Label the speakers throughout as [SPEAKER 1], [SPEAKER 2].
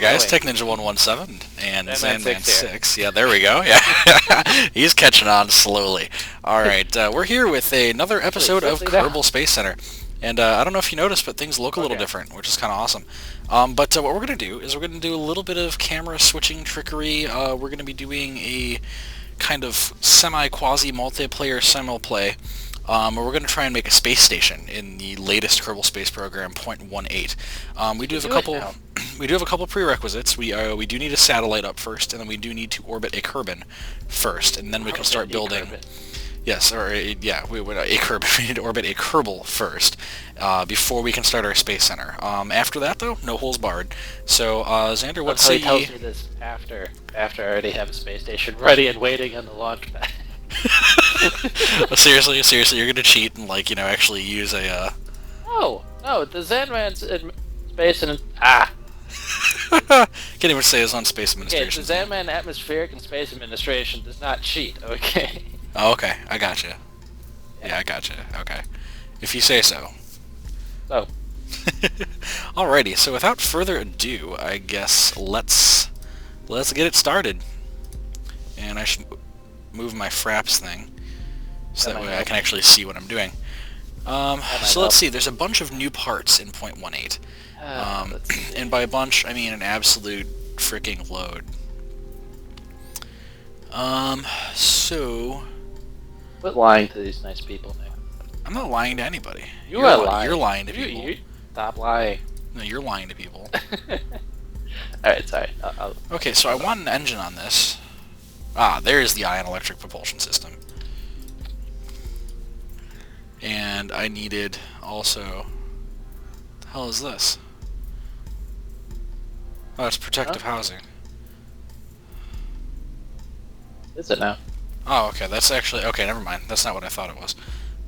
[SPEAKER 1] guys, Techninja117 and
[SPEAKER 2] Xanman6
[SPEAKER 1] Xanman6. Yeah, there we go. Yeah, he's catching on slowly. All right, we're here with another episode of Kerbal Space Center, and I don't know if you noticed, but things look a little different, which is kind of awesome. But what we're going to do is we're going to do a little bit of camera switching trickery. We're going to be doing a kind of semi-quasi multiplayer Simul-Play. We're going to try and make a space station in the latest Kerbal Space Program 0.18. We do have a couple prerequisites. We do need a satellite up first, and then we do need to orbit a Kerbin first, and then we can start building. Yes, or a Kerbin. We need to orbit a Kerbal first before we can start our space center. After that, though, no holes barred. So, Xander, what say you?
[SPEAKER 2] He tells me this after I already have a space station ready and waiting on the launch pad.
[SPEAKER 1] Seriously, you're gonna cheat and actually use a.
[SPEAKER 2] No, the Xanman's in space and
[SPEAKER 1] Can't even say his own space administration.
[SPEAKER 2] Okay, the Xanman Atmospheric and Space Administration does not cheat. Okay.
[SPEAKER 1] Oh, okay, I gotcha. Yeah, I gotcha. Okay, if you say so.
[SPEAKER 2] So.
[SPEAKER 1] Alrighty, so without further ado, I guess let's get it started. And I should move my fraps thing so that way I can actually see what I'm doing. So let's see, there's a bunch of new parts in 0.18. And by a bunch, I mean an absolute freaking load. So...
[SPEAKER 2] Quit lying to these nice people, Nick.
[SPEAKER 1] I'm not lying to anybody.
[SPEAKER 2] You're lying.
[SPEAKER 1] You're lying to people.
[SPEAKER 2] Stop lying.
[SPEAKER 1] No, you're lying to people.
[SPEAKER 2] Alright, sorry.
[SPEAKER 1] Okay, so I want an engine on this. Ah, there's the ion electric propulsion system. And I needed also... What the hell is this? Oh, it's protective housing.
[SPEAKER 2] Is it now?
[SPEAKER 1] Oh, okay, that's actually... Okay, never mind. That's not what I thought it was.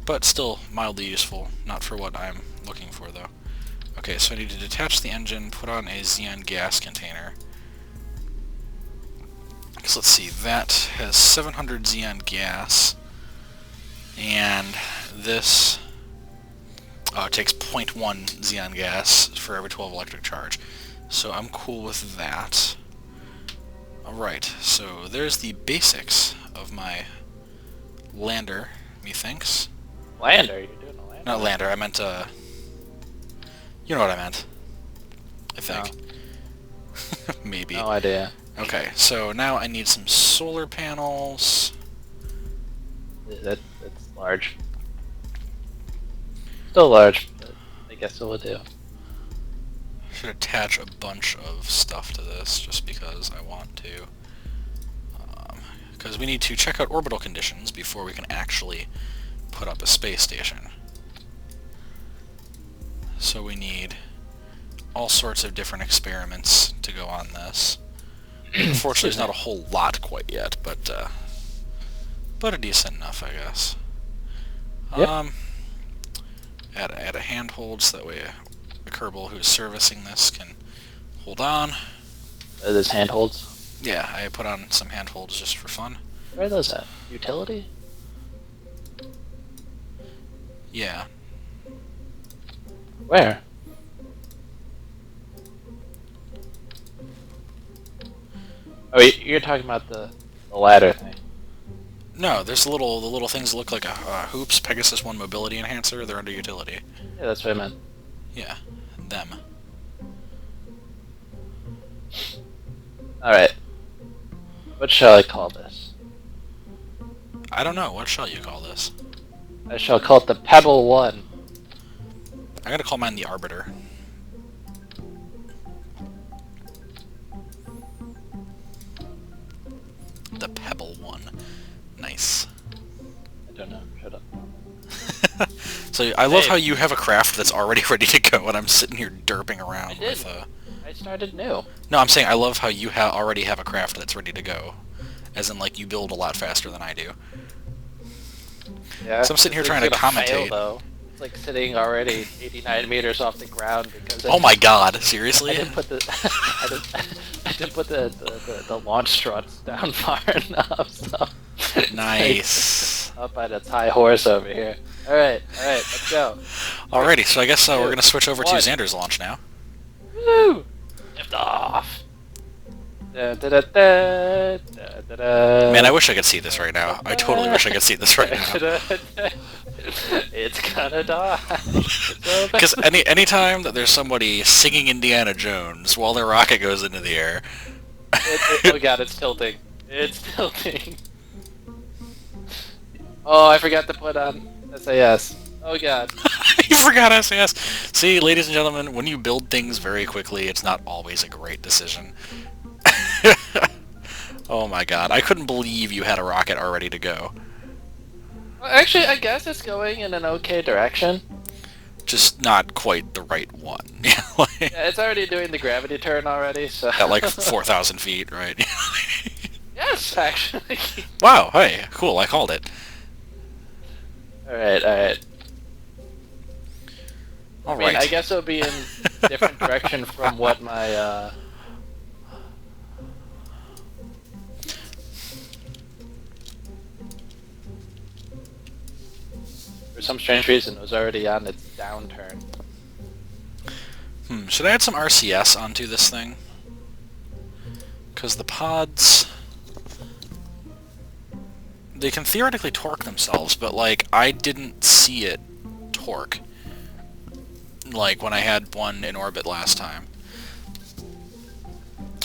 [SPEAKER 1] But still mildly useful. Not for what I'm looking for, though. Okay, so I need to detach the engine, put on a xenon gas container. So let's see, that has 700 xenon gas, and this takes 0.1 xenon gas for every 12 electric charge. So I'm cool with that. Alright, so there's the basics of my lander, methinks.
[SPEAKER 2] Lander? You're doing a lander?
[SPEAKER 1] Not lander, I meant, you know what I meant. I think. No. Maybe.
[SPEAKER 2] No idea.
[SPEAKER 1] Okay, so now I need some solar panels.
[SPEAKER 2] That's large. Still large, but I guess it will do.
[SPEAKER 1] Should attach a bunch of stuff to this just because I want to. Because we need to check out orbital conditions before we can actually put up a space station. So we need all sorts of different experiments to go on this. Unfortunately, there's not a whole lot quite yet, but a decent enough, I guess.
[SPEAKER 2] Yep.
[SPEAKER 1] Add a handhold so that way a Kerbal who's servicing this can hold on.
[SPEAKER 2] Are those handholds?
[SPEAKER 1] Yeah, I put on some handholds just for fun.
[SPEAKER 2] Where are those at? Utility?
[SPEAKER 1] Yeah.
[SPEAKER 2] Where? Oh, you're talking about the ladder thing.
[SPEAKER 1] No, there's the little things that look like hoops, Pegasus 1 mobility enhancer. They're under utility.
[SPEAKER 2] Yeah, that's what I meant.
[SPEAKER 1] Yeah, them.
[SPEAKER 2] Alright. What shall I call this?
[SPEAKER 1] I don't know. What shall you call this?
[SPEAKER 2] I shall call it the Pebble 1.
[SPEAKER 1] I gotta call mine the Arbiter. The Pebble 1. Nice.
[SPEAKER 2] I don't know. Shut up.
[SPEAKER 1] So I love how you have a craft that's already ready to go, and I'm sitting here derping around with.
[SPEAKER 2] I started new.
[SPEAKER 1] No, I'm saying I love how you already have a craft that's ready to go, as in you build a lot faster than I do.
[SPEAKER 2] Yeah.
[SPEAKER 1] So I'm sitting here trying to commentate.
[SPEAKER 2] Fail, though. It's like sitting already 89 meters off the ground because.
[SPEAKER 1] Oh my God! Seriously?
[SPEAKER 2] I didn't put the I didn't put the launch struts down far enough. So.
[SPEAKER 1] Nice.
[SPEAKER 2] Up by the high horse over here. Alright, let's go.
[SPEAKER 1] Alrighty, so I guess we're going to switch over to Xander's launch now.
[SPEAKER 2] Woo! Lift off!
[SPEAKER 1] Man, I wish I could see this right now. I totally wish I could see this right now.
[SPEAKER 2] It's gonna die.
[SPEAKER 1] Because anytime that there's somebody singing Indiana Jones while their rocket goes into the air...
[SPEAKER 2] oh god, it's tilting. It's tilting. Oh, I forgot to put on SAS. Oh god.
[SPEAKER 1] You forgot SAS. See, ladies and gentlemen, when you build things very quickly, it's not always a great decision. Oh my god, I couldn't believe you had a rocket all ready to go.
[SPEAKER 2] Well, actually, I guess it's going in an okay direction.
[SPEAKER 1] Just not quite the right one.
[SPEAKER 2] Yeah, it's already doing the gravity turn already, so...
[SPEAKER 1] At like 4,000 feet, right?
[SPEAKER 2] Yes, actually.
[SPEAKER 1] Wow, hey, cool, I called it.
[SPEAKER 2] Alright, alright.
[SPEAKER 1] All
[SPEAKER 2] I mean,
[SPEAKER 1] right.
[SPEAKER 2] I guess it'll be in different direction from what my, For some strange reason, it was already on its downturn.
[SPEAKER 1] Should I add some RCS onto this thing? Because the pods... They can theoretically torque themselves, but, like, I didn't see it torque. Like, when I had one in orbit last time.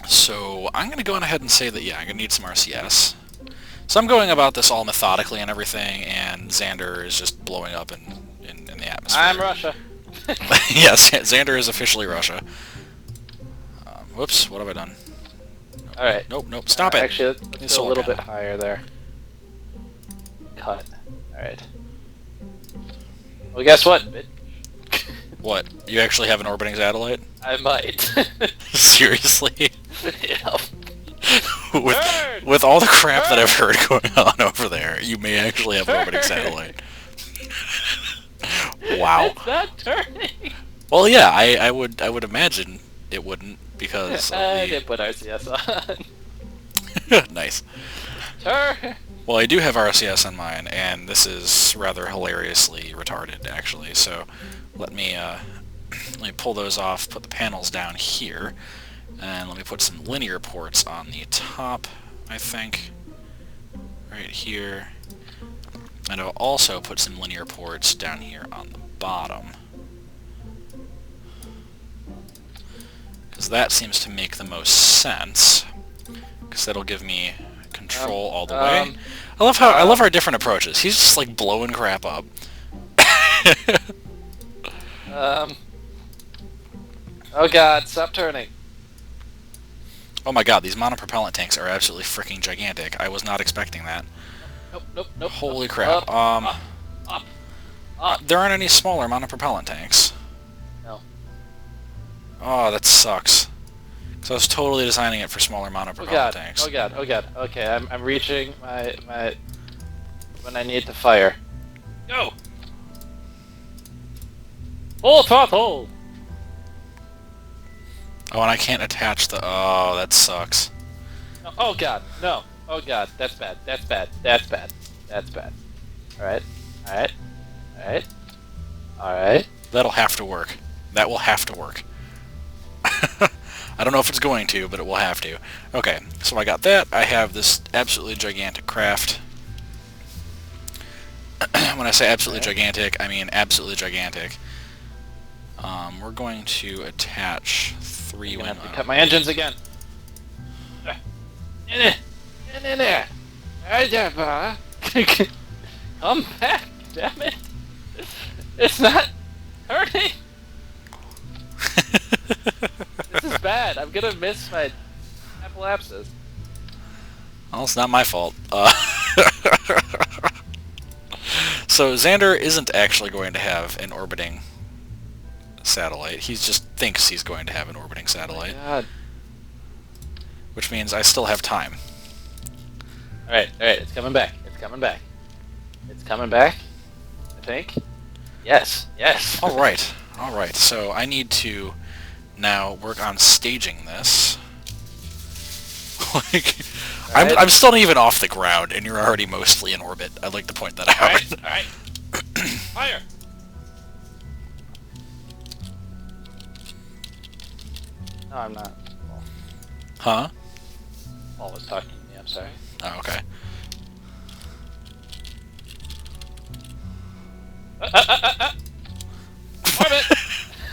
[SPEAKER 1] So, I'm going to go on ahead and say that, yeah, I'm going to need some RCS. So I'm going about this all methodically and everything, and Xander is just blowing up in the atmosphere.
[SPEAKER 2] I'm Russia.
[SPEAKER 1] Yes, Xander is officially Russia. Whoops, what have I done?
[SPEAKER 2] Alright.
[SPEAKER 1] Nope, stop it!
[SPEAKER 2] Actually, let's go a little
[SPEAKER 1] bit
[SPEAKER 2] bit higher there. Cut. Alright. Well, guess what, bitch?
[SPEAKER 1] What? You actually have an orbiting satellite?
[SPEAKER 2] I might.
[SPEAKER 1] Seriously?
[SPEAKER 2] Yep.
[SPEAKER 1] With all the crap that I've heard going on over there, you may actually have an orbiting satellite. Wow.
[SPEAKER 2] It's not turning.
[SPEAKER 1] Well, yeah, I would imagine it wouldn't because
[SPEAKER 2] I didn't put RCS on.
[SPEAKER 1] Nice.
[SPEAKER 2] Turn.
[SPEAKER 1] Well, I do have RCS on mine, and this is rather hilariously retarded, actually. So let me pull those off, put the panels down here, and let me put some linear ports on the top, I think, right here. And I'll also put some linear ports down here on the bottom, because that seems to make the most sense, because that'll give me control all the way. I love our different approaches. He's just like blowing crap up.
[SPEAKER 2] Oh god, stop turning.
[SPEAKER 1] Oh my god, these monopropellant tanks are absolutely freaking gigantic. I was not expecting that.
[SPEAKER 2] Nope.
[SPEAKER 1] Holy crap.
[SPEAKER 2] Up.
[SPEAKER 1] There aren't any smaller monopropellant tanks.
[SPEAKER 2] No.
[SPEAKER 1] Oh, that sucks. So I was totally designing it for smaller monopropellant tanks.
[SPEAKER 2] Oh god. Okay, I'm reaching my when I need to fire. Go. Full throttle.
[SPEAKER 1] Oh, and I can't attach the... Oh, that sucks.
[SPEAKER 2] Oh god, no. Oh god, that's bad. Alright.
[SPEAKER 1] That'll have to work. That will have to work. I don't know if it's going to, but it will have to. Okay, so I got that. I have this absolutely gigantic craft. When I say absolutely gigantic, I mean absolutely gigantic. We're going to attach 3
[SPEAKER 2] I'm
[SPEAKER 1] wing...
[SPEAKER 2] gonna have to cut my engines again. Come back, damn it! It's not hurting. This is bad. I'm gonna miss my apoapsis.
[SPEAKER 1] Well, it's not my fault. So Xander isn't actually going to have an orbiting satellite. He just thinks he's going to have an orbiting satellite.
[SPEAKER 2] Oh my god.
[SPEAKER 1] Which means I still have time.
[SPEAKER 2] Alright, it's coming back. It's coming back, I think. Yes.
[SPEAKER 1] Alright, so I need to now work on staging this. Like, I'm still not even off the ground, and you're already mostly in orbit. I'd like to point that out.
[SPEAKER 2] Alright. Fire! No, I'm not.
[SPEAKER 1] Huh?
[SPEAKER 2] Paul was talking to me, I'm sorry.
[SPEAKER 1] Oh, okay.
[SPEAKER 2] Orbit!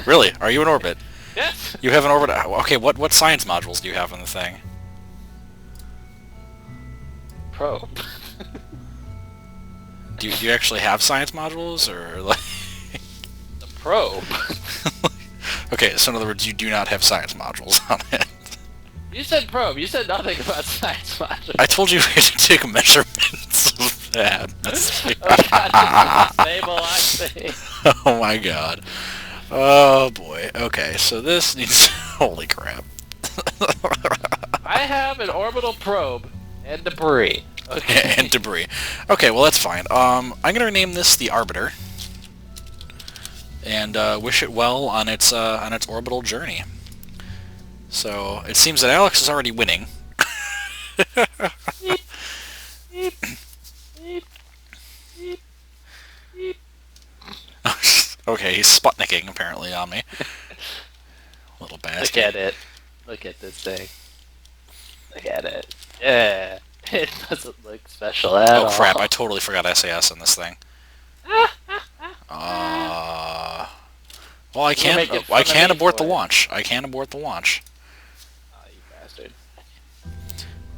[SPEAKER 1] Really? Are you in orbit?
[SPEAKER 2] Yes!
[SPEAKER 1] You have an orbit... Okay, what science modules do you have on the thing?
[SPEAKER 2] Probe.
[SPEAKER 1] Do you actually have science modules, or like...
[SPEAKER 2] The probe?
[SPEAKER 1] Okay, so in other words, you do not have science modules on it.
[SPEAKER 2] You said probe, you said nothing about science modules.
[SPEAKER 1] I told you we had to take measurements of that. Oh my god. Oh boy. Okay, so this needs... Holy crap.
[SPEAKER 2] I have an orbital probe and debris. Okay.
[SPEAKER 1] And debris. Okay, well that's fine. I'm gonna rename this the Arbiter, and wish it well on its orbital journey. So it seems that Alex is already winning.
[SPEAKER 2] Beep, beep, beep, beep, beep.
[SPEAKER 1] Okay, he's Sputniking apparently on me. Little bastard.
[SPEAKER 2] Look at it. Look at this thing. Look at it. Yeah. It doesn't look special at all.
[SPEAKER 1] Oh crap, I totally forgot SAS in this thing. Well, I can't abort the launch. I can't abort the launch.
[SPEAKER 2] Oh, you bastard.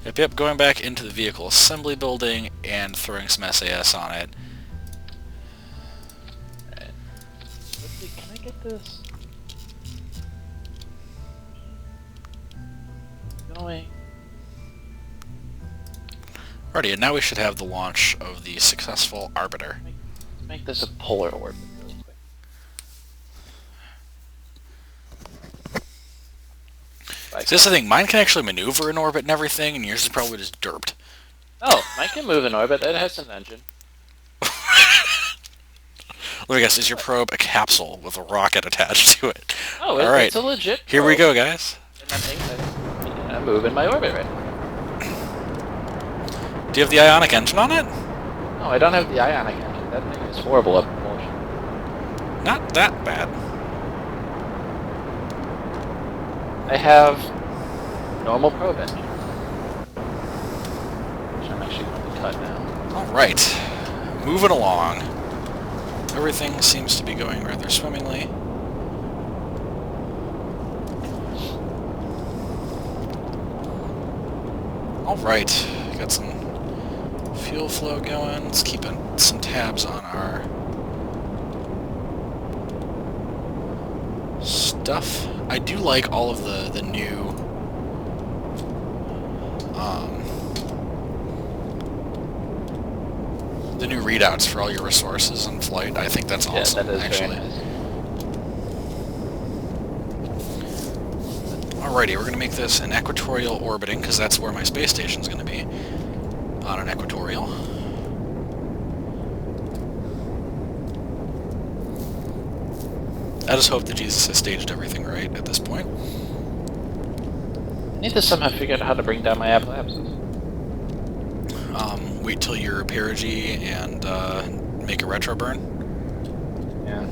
[SPEAKER 1] Yep, going back into the vehicle assembly building and throwing some SAS on it.
[SPEAKER 2] Alright. Let's see, can I get this going?
[SPEAKER 1] Alrighty, and now we should have the launch of the successful Arbiter.
[SPEAKER 2] Let's make this a polar orbit really quick.
[SPEAKER 1] So this is the thing, mine can actually maneuver in orbit and everything, and yours is probably just derped.
[SPEAKER 2] Oh, mine can move in orbit. It has an engine.
[SPEAKER 1] Let me guess, is your probe a capsule with a rocket attached to it?
[SPEAKER 2] Oh,
[SPEAKER 1] Alright,
[SPEAKER 2] it's a legit
[SPEAKER 1] here we go, guys.
[SPEAKER 2] And I move in my orbit right now.
[SPEAKER 1] Do you have the ionic engine on it?
[SPEAKER 2] No, I don't have the ionic engine. That thing is horrible at propulsion.
[SPEAKER 1] Not that bad.
[SPEAKER 2] I have normal probe engine. Which I'm actually going to cut now.
[SPEAKER 1] Alright, moving along. Everything seems to be going rather swimmingly. Alright, got some fuel flow going. Let's keep some tabs on our stuff. I do like all of the new readouts for all your resources in flight. I think that's awesome.
[SPEAKER 2] Yeah, that is
[SPEAKER 1] actually.
[SPEAKER 2] very nice.
[SPEAKER 1] Alrighty, we're going to make this an equatorial orbiting, because that's where my space station's going to be. On an equatorial. I just hope that Jesus has staged everything right at this point.
[SPEAKER 2] I need to somehow figure out how to bring down my apoapsis.
[SPEAKER 1] Wait till you're perigee and make a retro burn.
[SPEAKER 2] Yeah.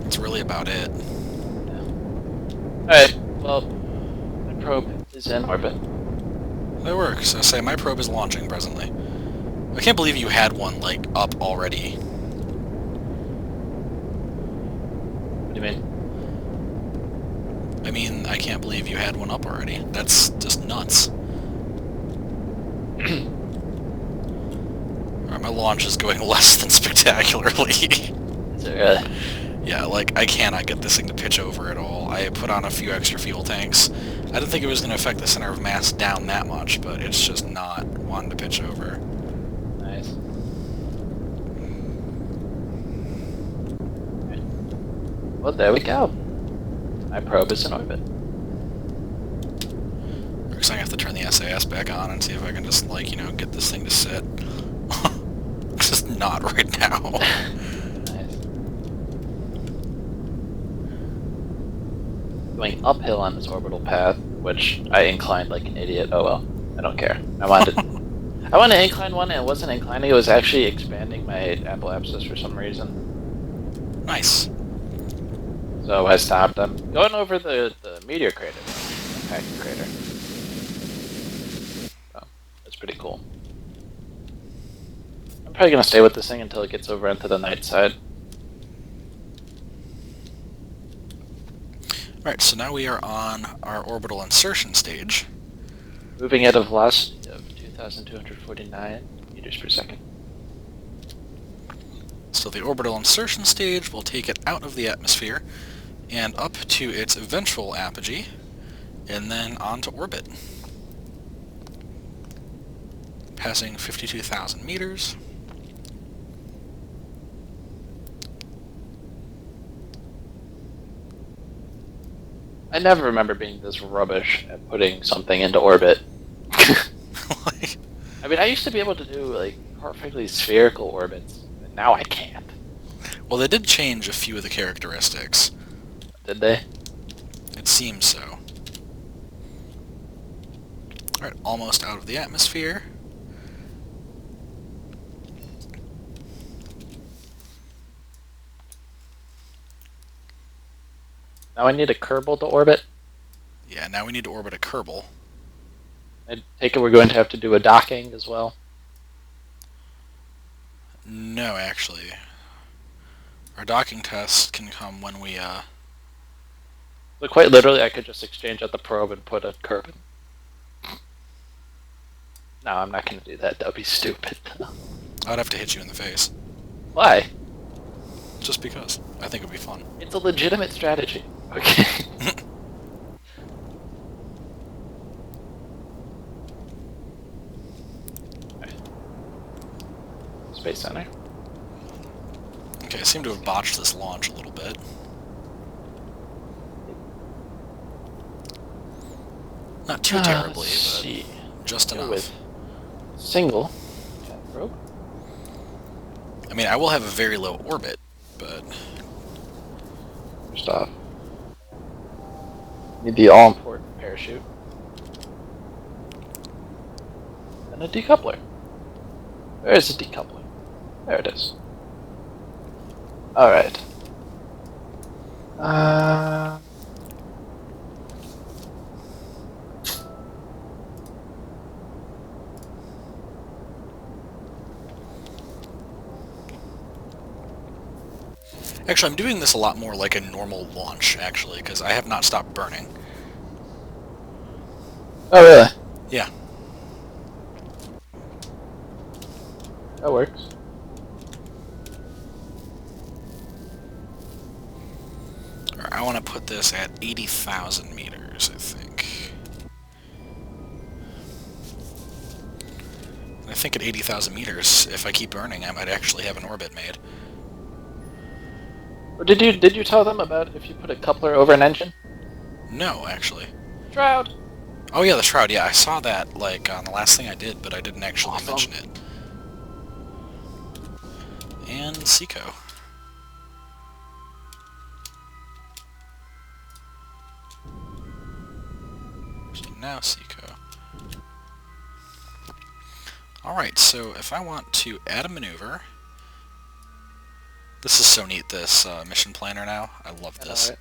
[SPEAKER 1] That's really about it.
[SPEAKER 2] Yeah. Alright, well, my probe is in orbit.
[SPEAKER 1] That works. I say my probe is launching presently. I can't believe you had one, like, up already.
[SPEAKER 2] What do you mean?
[SPEAKER 1] I mean, I can't believe you had one up already. That's just nuts. Alright, my launch is going less than spectacularly.
[SPEAKER 2] Is it really?
[SPEAKER 1] Yeah, like, I cannot get this thing to pitch over at all. I put on a few extra fuel tanks. I didn't think it was going to affect the center of mass down that much, but it's just not wanting to pitch over.
[SPEAKER 2] Nice. Well, there we go. My probe is in orbit.
[SPEAKER 1] Because I have to turn the SAS back on and see if I can just, like, you know, get this thing to sit. Just not right now.
[SPEAKER 2] Nice. Going uphill on this orbital path, which I inclined like an idiot. Oh well, I don't care. I wanted to incline one, and it wasn't inclining. It was actually expanding my apoapsis for some reason.
[SPEAKER 1] Nice.
[SPEAKER 2] So I stopped. I'm going over the meteor crater, impact crater. It's pretty cool. I'm probably going to stay with this thing until it gets over into the night side.
[SPEAKER 1] Alright, so now we are on our orbital insertion stage.
[SPEAKER 2] Moving at a velocity of 2,249 meters per second.
[SPEAKER 1] So the orbital insertion stage will take it out of the atmosphere and up to its eventual apogee, and then onto orbit. Passing 52,000 meters.
[SPEAKER 2] I never remember being this rubbish at putting something into orbit. I mean, I used to be able to do, like, perfectly spherical orbits, but now I can't.
[SPEAKER 1] Well, they did change a few of the characteristics.
[SPEAKER 2] Did they?
[SPEAKER 1] It seems so. Alright, almost out of the atmosphere.
[SPEAKER 2] Now I need a Kerbal to orbit.
[SPEAKER 1] Yeah, now we need to orbit a Kerbal.
[SPEAKER 2] I take it we're going to have to do a docking as well.
[SPEAKER 1] No, actually. Our docking test can come when we,
[SPEAKER 2] So quite literally, I could just exchange out the probe and put a Kerbal. No, I'm not going to do that. That would be stupid.
[SPEAKER 1] I'd have to hit you in the face.
[SPEAKER 2] Why?
[SPEAKER 1] Just because. I think it would be fun.
[SPEAKER 2] It's a legitimate strategy. Okay. Space Center.
[SPEAKER 1] Okay, I seem to have botched this launch a little bit. Not too terribly, but just enough.
[SPEAKER 2] With single probe.
[SPEAKER 1] I mean, I will have a very low orbit, but...
[SPEAKER 2] First off, need the all-important parachute. And a decoupler. Where is the decoupler? There it is. Alright.
[SPEAKER 1] Actually, I'm doing this a lot more like a normal launch, actually, because I have not stopped burning.
[SPEAKER 2] Oh, really?
[SPEAKER 1] Yeah.
[SPEAKER 2] That works.
[SPEAKER 1] I want to put this at 80,000 meters, I think. And I think at 80,000 meters, if I keep burning, I might actually have an orbit made.
[SPEAKER 2] Did you tell them about if you put a coupler over an engine?
[SPEAKER 1] No, actually.
[SPEAKER 2] Shroud!
[SPEAKER 1] Oh yeah, the shroud, yeah, I saw that, like, on the last thing I did, but I didn't actually mention it. And Seco. Actually, now Seco. Alright, so if I want to add a maneuver... This is so neat, this mission planner now. I love this.
[SPEAKER 2] Right.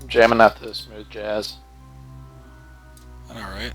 [SPEAKER 2] I'm jamming out to smooth jazz.
[SPEAKER 1] Alright.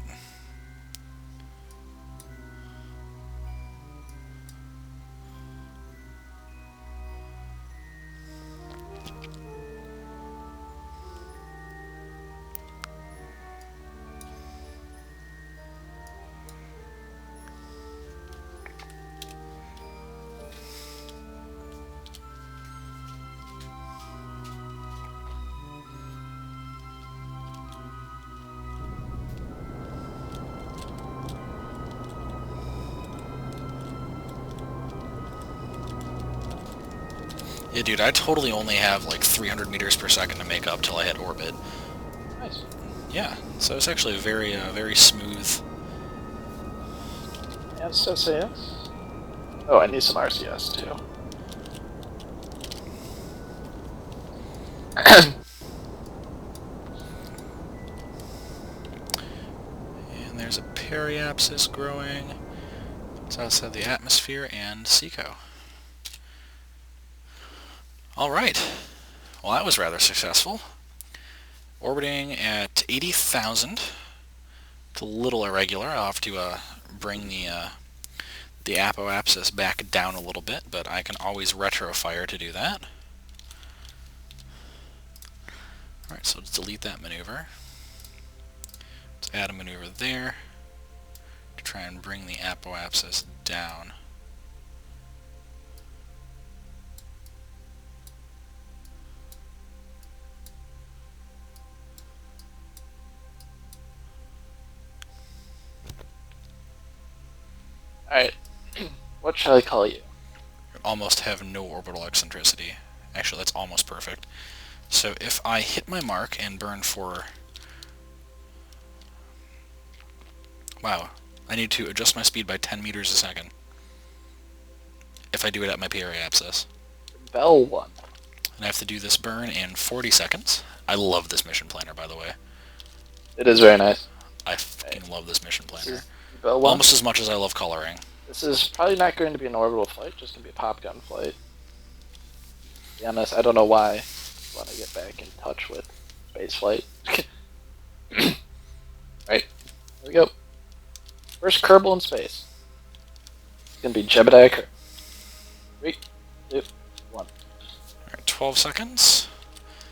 [SPEAKER 1] Yeah, dude, I totally only have like 300 meters per second to make up till I hit orbit.
[SPEAKER 2] Nice.
[SPEAKER 1] Yeah, so it's actually very, very smooth.
[SPEAKER 2] Yes, SAS. Oh, I need some RCS too.
[SPEAKER 1] And there's a periapsis growing. It's outside the atmosphere and Seco. Alright. Well, that was rather successful. Orbiting at 80,000. It's a little irregular. I'll have to bring the apoapsis back down a little bit, but I can always retrofire to do that. Alright, so let's delete that maneuver. Let's add a maneuver there to try and bring the apoapsis down.
[SPEAKER 2] Alright, what shall I call you?
[SPEAKER 1] Almost have no orbital eccentricity. Actually, that's almost perfect. So if I hit my mark and burn for... Wow, I need to adjust my speed by 10 meters a second. If I do it at my periapsis.
[SPEAKER 2] Bell 1.
[SPEAKER 1] And I have to do this burn in 40 seconds. I love this mission planner, by the way.
[SPEAKER 2] It is very nice.
[SPEAKER 1] I fucking love this mission planner.
[SPEAKER 2] Bell 1.
[SPEAKER 1] Almost as much as I love coloring.
[SPEAKER 2] This is probably not going to be an orbital flight, just going to be a pop gun flight. To be honest, I don't know why I want to get back in touch with space flight. Right, here we go. First Kerbal in space. It's going to be Jebediah Kerbal. 3, 2, 1.
[SPEAKER 1] Alright, 12 seconds.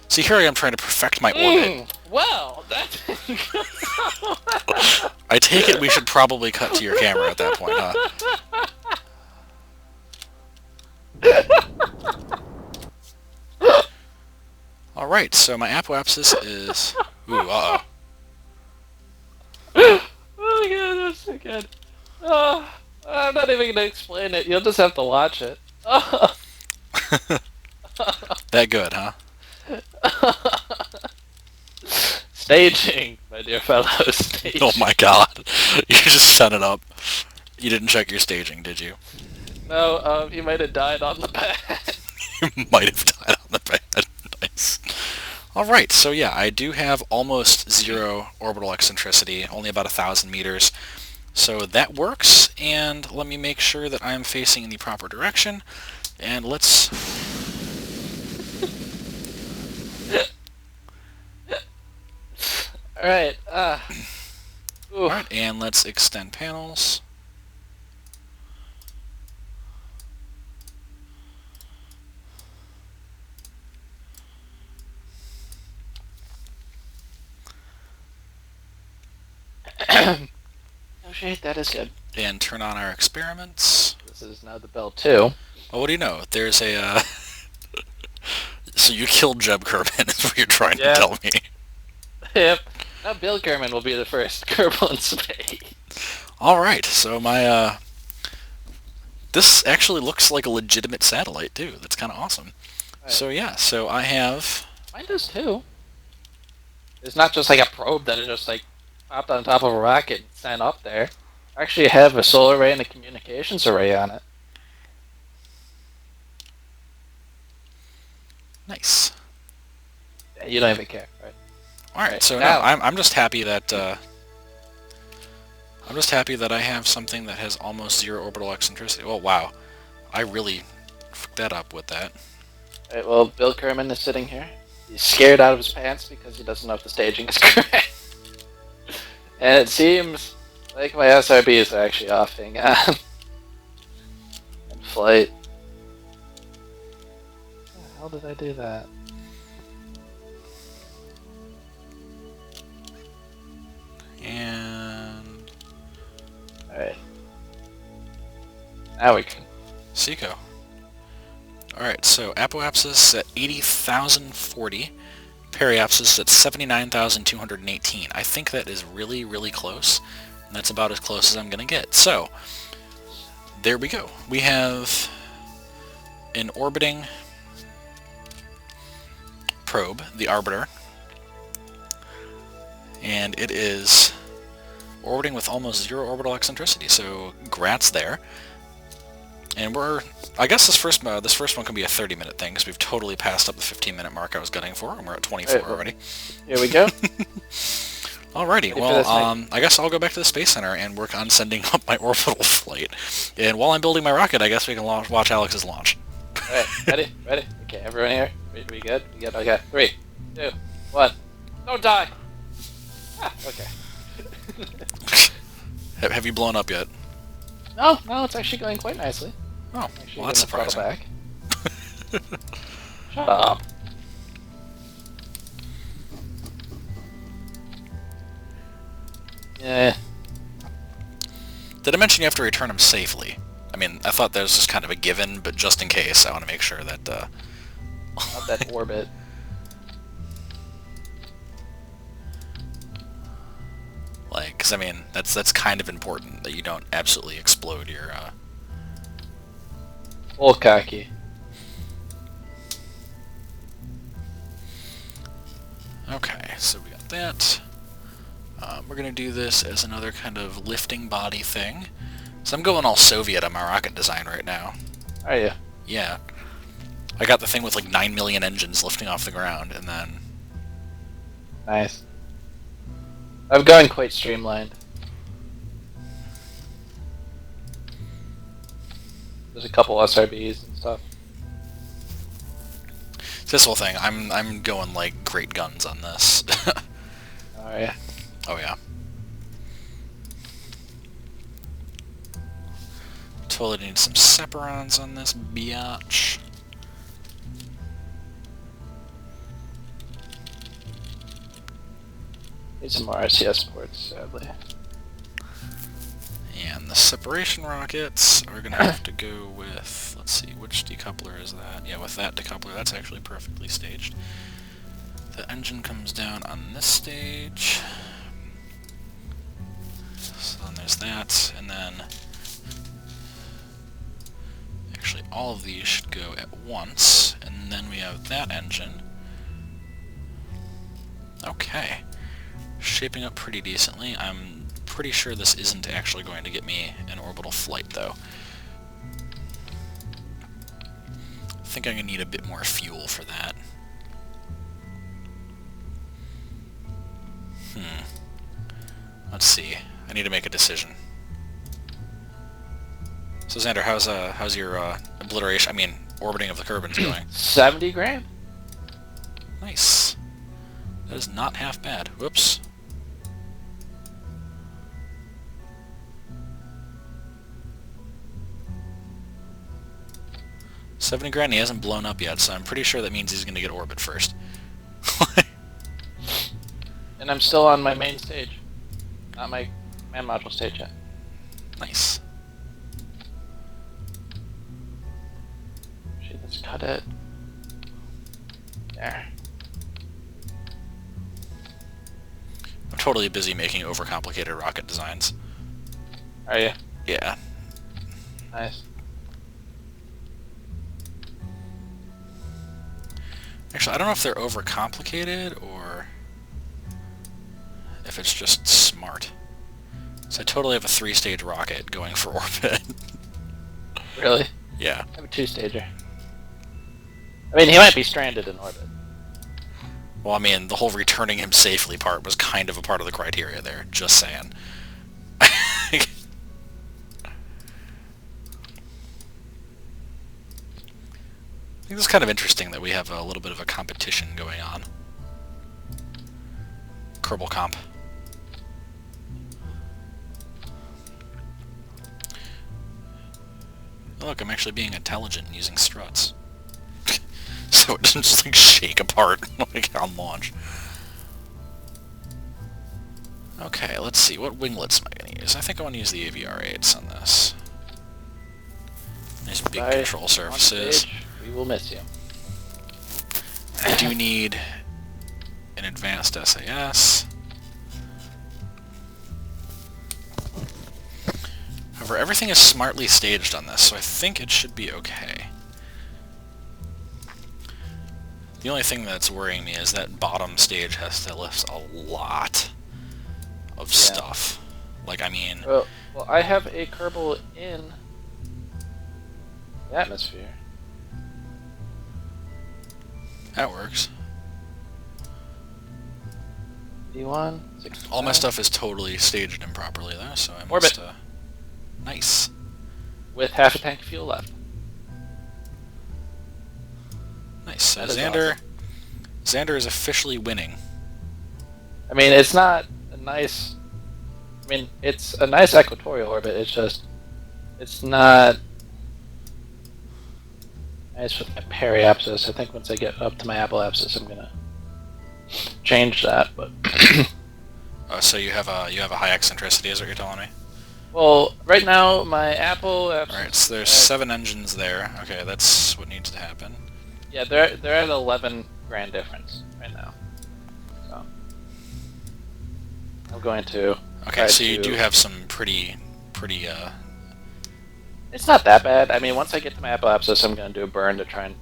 [SPEAKER 1] See, here I am trying to perfect my orbit.
[SPEAKER 2] Well, that's...
[SPEAKER 1] I take it we should probably cut to your camera at that point, huh? Alright, so my apoapsis is... Ooh, uh-oh.
[SPEAKER 2] Oh my god, that's so good. Oh, I'm not even going to explain it. You'll just have to watch it. Oh.
[SPEAKER 1] That good, huh?
[SPEAKER 2] Staging, my dear fellow, staging.
[SPEAKER 1] Oh my god. You just set it up. You didn't check your staging, did you?
[SPEAKER 2] No, you might have died on the pad.
[SPEAKER 1] You might have died on the pad. Nice. Alright, so yeah, I do have almost zero orbital eccentricity, only about 1,000 meters. So that works, and let me make sure that I'm facing in the proper direction. And let's...
[SPEAKER 2] Alright,
[SPEAKER 1] Alright, and let's extend panels.
[SPEAKER 2] Oh shit, that is good.
[SPEAKER 1] And turn on our experiments.
[SPEAKER 2] This is now the Bell 2.
[SPEAKER 1] Oh, what do you know? There's a, So you killed Jeb Kerman, is what you're trying to tell me.
[SPEAKER 2] Yep. Now Bill Kerman will be the first Kerbal in space.
[SPEAKER 1] Alright, so my, this actually looks like a legitimate satellite, too. That's kind of awesome. Right. So yeah, so I have...
[SPEAKER 2] Mine does, too. It's not just like a probe that is just like popped on top of a rocket and sent up there. I actually have a solar array and a communications array on it.
[SPEAKER 1] Nice.
[SPEAKER 2] Yeah, you don't even care, right?
[SPEAKER 1] Alright, so now I'm just happy that I have something that has almost zero orbital eccentricity. Oh wow, I really fucked that up with that.
[SPEAKER 2] Alright, well, Bill Kerman is sitting here. He's scared out of his pants because he doesn't know if the staging is correct. And it seems like my SRBs are actually offing in flight. How did I do that?
[SPEAKER 1] And...
[SPEAKER 2] Alright. Now we can...
[SPEAKER 1] Seco. Alright, so apoapsis at 80,040. Periapsis at 79,218. I think that is really, really close. And that's about as close as I'm going to get. So, there we go. We have an orbiting probe, the Arbiter. And it is orbiting with almost zero orbital eccentricity. So, grats there. And I guess this first one can be a 30-minute thing, because we've totally passed up the 15-minute mark I was gunning for, and we're at 24 already.
[SPEAKER 2] Here we go.
[SPEAKER 1] Alrighty, well, I guess I'll go back to the Space Center and work on sending up my orbital flight. And while I'm building my rocket, I guess we can watch Alex's launch.
[SPEAKER 2] Alright, ready? Ready? Okay, everyone here? We good? We good? Okay. 3, 2, 1. Don't die! Ah, okay.
[SPEAKER 1] Have you blown up yet?
[SPEAKER 2] No, it's actually going quite nicely.
[SPEAKER 1] Oh, well that's surprising.
[SPEAKER 2] Back. Shut up. Yeah.
[SPEAKER 1] Did I mention you have to return them safely? I mean, I thought that was just kind of a given, but just in case, I want to make sure that...
[SPEAKER 2] Not that orbit.
[SPEAKER 1] Like, because I mean, that's kind of important, that you don't absolutely explode your...
[SPEAKER 2] Full khaki.
[SPEAKER 1] Okay, so we got that. We're going to do this as another kind of lifting body thing. So I'm going all Soviet on my rocket design right now.
[SPEAKER 2] Are you?
[SPEAKER 1] Yeah. I got the thing with like 9 million engines lifting off the ground, and then...
[SPEAKER 2] Nice. I'm going quite streamlined. There's a couple SRBs and stuff.
[SPEAKER 1] This whole thing, I'm going like great guns on this.
[SPEAKER 2] Oh yeah.
[SPEAKER 1] Oh yeah. Totally need some Separons on this biatch.
[SPEAKER 2] Need some more RCS ports, sadly.
[SPEAKER 1] And the separation rockets are going to have to go with, let's see, which decoupler is that? Yeah, with that decoupler, that's actually perfectly staged. The engine comes down on this stage. So then there's that, and then... Actually, all of these should go at once, and then we have that engine. Okay. Shaping up pretty decently. I'm pretty sure this isn't actually going to get me an orbital flight, though. I think I'm going to need a bit more fuel for that. Let's see. I need to make a decision. So Xander, how's your obliteration? I mean, orbiting of the Kerbals going?
[SPEAKER 2] 70 grand.
[SPEAKER 1] Nice. That is not half bad. Whoops. $70 grand. He hasn't blown up yet, so I'm pretty sure that means he's going to get orbit first.
[SPEAKER 2] And I'm still on my main stage. Not my man module stage yet.
[SPEAKER 1] Nice.
[SPEAKER 2] Shit, let's cut it. There.
[SPEAKER 1] I'm totally busy making overcomplicated rocket designs.
[SPEAKER 2] Are you?
[SPEAKER 1] Yeah.
[SPEAKER 2] Nice.
[SPEAKER 1] Actually, I don't know if they're overcomplicated or if it's just smart. So I totally have a 3-stage rocket going for orbit.
[SPEAKER 2] Really?
[SPEAKER 1] Yeah.
[SPEAKER 2] I have a 2-stager. I mean, he might be stranded in orbit.
[SPEAKER 1] Well, I mean, the whole returning him safely part was kind of a part of the criteria there. Just saying. I think it's kind of interesting that we have a little bit of a competition going on. Kerbal comp. Look, I'm actually being intelligent and using struts. So it doesn't just like shake apart like on launch. Okay, let's see. What winglets am I going to use? I think I want to use the AVR8s on this. Nice big control surfaces.
[SPEAKER 2] We will miss you.
[SPEAKER 1] I do need an advanced SAS. However, everything is smartly staged on this, so I think it should be okay. The only thing that's worrying me is that bottom stage has to lift a lot of stuff. Like, I mean...
[SPEAKER 2] Well, I have a Kerbal in the atmosphere.
[SPEAKER 1] That works.
[SPEAKER 2] D1, 6.
[SPEAKER 1] All my stuff is totally staged improperly, though, so I must...
[SPEAKER 2] Orbit.
[SPEAKER 1] Nice.
[SPEAKER 2] With half a tank of fuel left.
[SPEAKER 1] Nice. So
[SPEAKER 2] That is
[SPEAKER 1] Xander,
[SPEAKER 2] awesome.
[SPEAKER 1] Xander is officially winning.
[SPEAKER 2] I mean, it's not a nice. I mean, it's a nice equatorial orbit. It's just, it's not nice with my periapsis. I think once I get up to my apoapsis, I'm gonna change that. But
[SPEAKER 1] So you have a high eccentricity, is what you're telling me?
[SPEAKER 2] well, right now my apoapsis.
[SPEAKER 1] All right. So there's 7 engines there. Okay, that's what needs to happen.
[SPEAKER 2] Yeah, they're at 11 grand difference right now. So I'm going to.
[SPEAKER 1] Okay, so you do have some pretty.
[SPEAKER 2] It's not that bad. I mean, once I get to my apoapsis, I'm going to do a burn to try and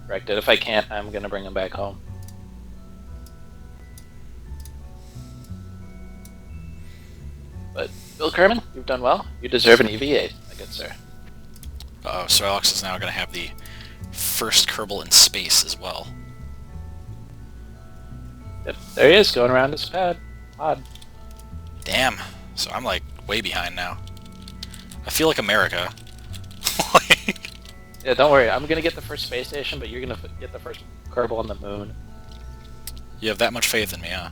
[SPEAKER 2] correct it. If I can't, I'm going to bring them back home. But Bill Kerman, you've done well. You deserve an EV8, my good sir.
[SPEAKER 1] Uh-oh, so Alex is now going to have the first Kerbal in space as well.
[SPEAKER 2] Yep, there he is, going around his pod.
[SPEAKER 1] Damn. So I'm like way behind now. I feel like America.
[SPEAKER 2] Yeah, don't worry. I'm going to get the first space station, but you're going to get the first Kerbal on the moon.
[SPEAKER 1] You have that much faith in me, huh?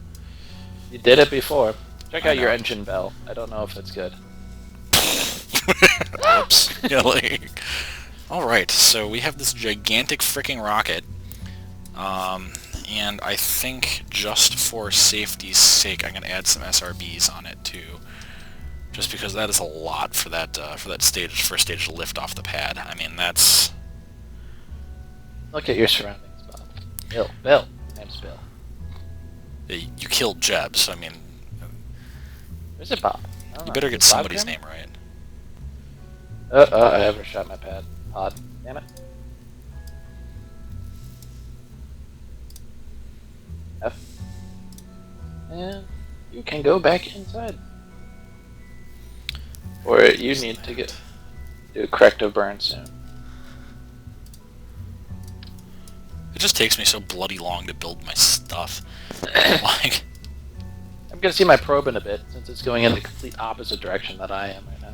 [SPEAKER 2] You did it before. Check
[SPEAKER 1] I
[SPEAKER 2] out your
[SPEAKER 1] know.
[SPEAKER 2] engine bell. I don't know if it's good.
[SPEAKER 1] Oops. Yeah, like... Alright, so we have this gigantic freaking rocket. And I think just for safety's sake, I'm going to add some SRBs on it too. Just because that is a lot for that first stage lift off the pad. I mean, that's...
[SPEAKER 2] Look at your surroundings, Bob. Bill. His name's Bill.
[SPEAKER 1] You killed Jeb, so I mean...
[SPEAKER 2] Where's it Bob? I don't
[SPEAKER 1] You
[SPEAKER 2] know.
[SPEAKER 1] better
[SPEAKER 2] Is
[SPEAKER 1] get
[SPEAKER 2] it Bob
[SPEAKER 1] somebody's
[SPEAKER 2] Kerman?
[SPEAKER 1] name right.
[SPEAKER 2] I overshot my pod. Damn it. F. And you can go back inside. Or you need to do a corrective burn soon.
[SPEAKER 1] It just takes me so bloody long to build my stuff. Like...
[SPEAKER 2] I'm gonna see my probe in a bit, since it's going in the complete opposite direction that I am right now.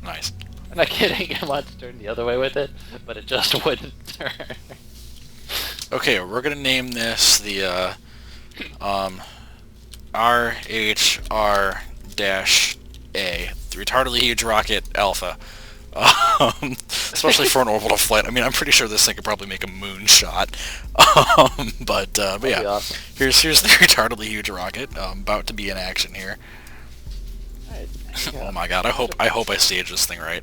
[SPEAKER 1] Nice.
[SPEAKER 2] I'm not kidding, I wanted to turn the other way with it, but it just wouldn't turn.
[SPEAKER 1] Okay, we're gonna name this the RHR-A, the Retardedly Huge Rocket Alpha. Especially for an orbital flight. I mean, I'm pretty sure this thing could probably make a moonshot. But yeah,
[SPEAKER 2] Awesome.
[SPEAKER 1] here's the retardedly huge rocket about to be in action here.
[SPEAKER 2] Alright,
[SPEAKER 1] Oh my god, I hope I stage this thing right.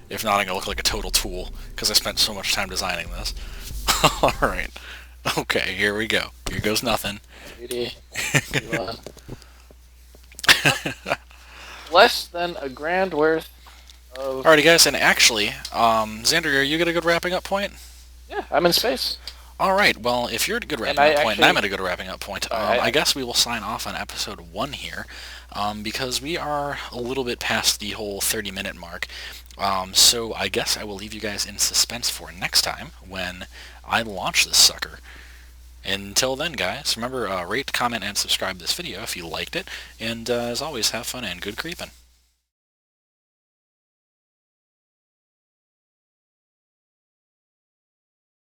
[SPEAKER 1] If not, I'm gonna look like a total tool because I spent so much time designing this. All right, okay, here we go. Here goes nothing.
[SPEAKER 2] Beauty. Move on. Less than a grand worth of...
[SPEAKER 1] Alrighty, guys, and actually, Xander, are you at a good wrapping up point?
[SPEAKER 2] Yeah, I'm in space.
[SPEAKER 1] Alright, well, if you're at a good wrapping up point, and I'm at a good wrapping up point, I guess we will sign off on episode 1 here, because we are a little bit past the whole 30-minute mark. So I guess I will leave you guys in suspense for next time when I launch this sucker. Until then, guys, remember, rate, comment, and subscribe this video if you liked it, and as always, have fun and good creeping.